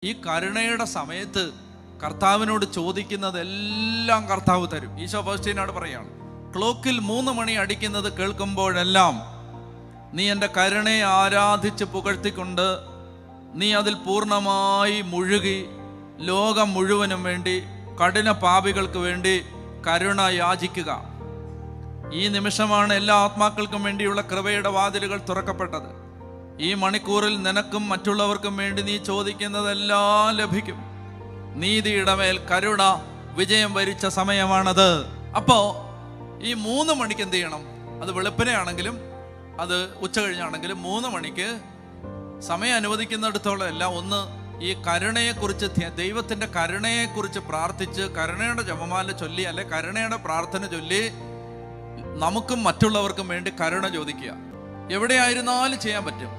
ഈ കരുണയുടെ സമയത്ത് കർത്താവിനോട് ചോദിക്കുന്നതെല്ലാം കർത്താവ് തരും. ഈശോ ഫൗസ്റ്റീനോട് പറയാണ്, ക്ലോക്കിൽ 3 മണി അടിക്കുന്നത് കേൾക്കുമ്പോഴെല്ലാം നീ എൻ്റെ കരുണയെ ആരാധിച്ച് പുകഴ്ത്തിക്കൊണ്ട് നീ അതിൽ പൂർണ്ണമായി മുഴുകി ലോകം മുഴുവനും വേണ്ടി, കഠിന പാപികൾക്ക് വേണ്ടി കരുണ യാചിക്കുക. ഈ നിമിഷമാണ് എല്ലാ ആത്മാക്കൾക്കും വേണ്ടിയുള്ള കൃപയുടെ വാതിലുകൾ തുറക്കപ്പെട്ടത്. ഈ മണിക്കൂറിൽ നിനക്കും മറ്റുള്ളവർക്കും വേണ്ടി നീ ചോദിക്കുന്നതെല്ലാം ലഭിക്കും. നീതിയുടെ മേൽ കരുണ വിജയം വരിച്ച സമയമാണത്. അപ്പോ ഈ 3 മണിക്ക് എന്ത് ചെയ്യണം? അത് വെളുപ്പിനെ ആണെങ്കിലും അത് ഉച്ച കഴിഞ്ഞാണെങ്കിലും 3 മണിക്ക് സമയം അനുവദിക്കുന്നിടത്തോളം എല്ലാം ഒന്ന് ഈ കരുണയെക്കുറിച്ച്, ദൈവത്തിന്റെ കരുണയെക്കുറിച്ച് പ്രാർത്ഥിച്ച്, കരുണയുടെ ജപമാല ചൊല്ലി അല്ലെ കരുണയുടെ പ്രാർത്ഥന ചൊല്ലി നമുക്കും മറ്റുള്ളവർക്കും വേണ്ടി കരുണ ചോദിക്കുക. എവിടെയായിരുന്നാലും ചെയ്യാൻ പറ്റും.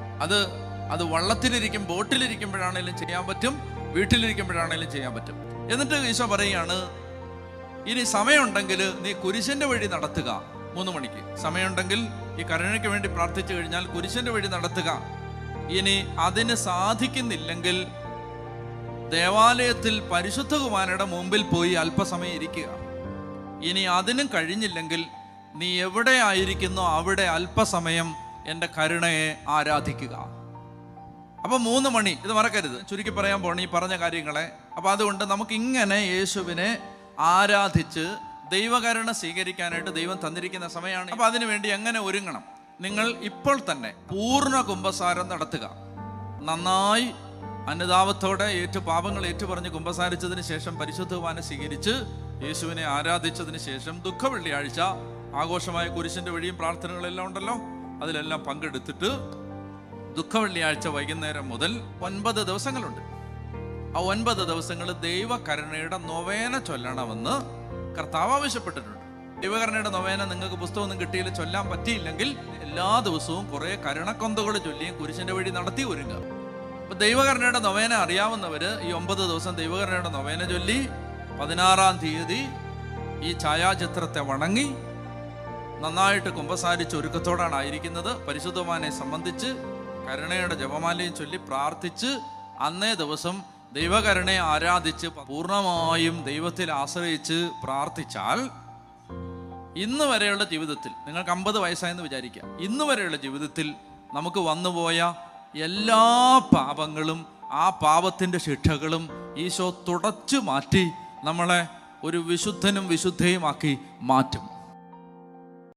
അത് വള്ളത്തിലിരിക്കും, ബോട്ടിലിരിക്കുമ്പോഴാണേലും ചെയ്യാൻ പറ്റും, വീട്ടിലിരിക്കുമ്പോഴാണേലും ചെയ്യാൻ പറ്റും. എന്നിട്ട് ഈശോ പറയുകയാണ്, ഇനി സമയമുണ്ടെങ്കിൽ നീ കുരിശിന്റെ വഴി നടത്തുക. 3 മണിക്ക് സമയമുണ്ടെങ്കിൽ ഈ കരുണയ്ക്ക് വേണ്ടി പ്രാർത്ഥിച്ചു കഴിഞ്ഞാൽ കുരിശിന്റെ വഴി നടത്തുക. ഇനി അതിന് സാധിക്കുന്നില്ലെങ്കിൽ ദേവാലയത്തിൽ പരിശുദ്ധ കുർബാനയുടെ മുമ്പിൽ പോയി അല്പസമയം ഇരിക്കുക. ഇനി അതിനും കഴിഞ്ഞില്ലെങ്കിൽ നീ എവിടെ ആയിരിക്കുന്നോ അവിടെ അല്പസമയം എൻ്റെ കരുണയെ ആരാധിക്കുക. അപ്പൊ 3 മണി, ഇത് മറക്കരുത്. ചുരുക്കി പറയാൻ പോണ ഈ പറഞ്ഞ കാര്യങ്ങളെ. അപ്പൊ അതുകൊണ്ട് നമുക്ക് ഇങ്ങനെ യേശുവിനെ ആരാധിച്ച് ദൈവകരുണ സ്വീകരിക്കാനായിട്ട് ദൈവം തന്നിരിക്കുന്ന സമയമാണ്. അപ്പൊ അതിനുവേണ്ടി എങ്ങനെ ഒരുങ്ങണം? നിങ്ങൾ ഇപ്പോൾ തന്നെ പൂർണ്ണ കുമ്പസാരം നടത്തുക. നന്നായി അനുതാപത്തോടെ പാപങ്ങൾ ഏറ്റുപറഞ്ഞ് കുമ്പസാരിച്ചതിന് ശേഷം പരിശുദ്ധ കുർബാന സ്വീകരിച്ച് യേശുവിനെ ആരാധിച്ചതിന് ശേഷം ദുഃഖ വെള്ളിയാഴ്ച ആഘോഷമായ കുരിശിന്റെ വഴിയും പ്രാർത്ഥനകളെല്ലാം ഉണ്ടല്ലോ, അതിലെല്ലാം പങ്കെടുത്തിട്ട് ദുഃഖ വെള്ളിയാഴ്ച വൈകുന്നേരം മുതൽ 9 ദിവസങ്ങളുണ്ട്. ആ 9 ദിവസങ്ങൾ ദൈവകരുണയുടെ നൊവേന ചൊല്ലണമെന്ന് കർത്താവ് ആവശ്യപ്പെട്ടിട്ടുണ്ട്. ദൈവകരുണയുടെ നൊവേന നിങ്ങൾക്ക് പുസ്തകമൊന്നും കിട്ടിയില്ല, ചൊല്ലാൻ പറ്റിയില്ലെങ്കിൽ എല്ലാ ദിവസവും കുറെ കരുണക്കൊന്തകൾ ചൊല്ലിയും കുരിശിന്റെ വഴി നടത്തി ഒരുങ്ങുക. അപ്പൊ ദൈവകരുണയുടെ നൊവേന അറിയാവുന്നവര് ഈ 9 ദിവസം ദൈവകരുണയുടെ നൊവേന ചൊല്ലി 16-ാം തീയതി ഈ ഛായാചിത്രത്തെ വണങ്ങി നന്നായിട്ട് കുമ്പസാരിച്ച് ഒരുക്കത്തോടാണ് ആയിരിക്കുന്നത്. പരിശുദ്ധ കുർബാനയെ സംബന്ധിച്ച് കരുണയുടെ ജപമാലയും ചൊല്ലി പ്രാർത്ഥിച്ച് അന്നേ ദിവസം ദൈവകരുണയെ ആരാധിച്ച് പൂർണ്ണമായും ദൈവത്തിൽ ആശ്രയിച്ച് പ്രാർത്ഥിച്ചാൽ ഇന്ന് വരെയുള്ള ജീവിതത്തിൽ, നിങ്ങൾക്ക് 50 വയസ്സായെന്ന് വിചാരിക്കുക, ഇന്ന് വരെയുള്ള ജീവിതത്തിൽ നമുക്ക് വന്നുപോയ എല്ലാ പാപങ്ങളും ആ പാപത്തിൻ്റെ ശിക്ഷകളും ഈശോ തുടച്ചു മാറ്റി നമ്മളെ ഒരു വിശുദ്ധനും വിശുദ്ധയുമാക്കി മാറ്റും.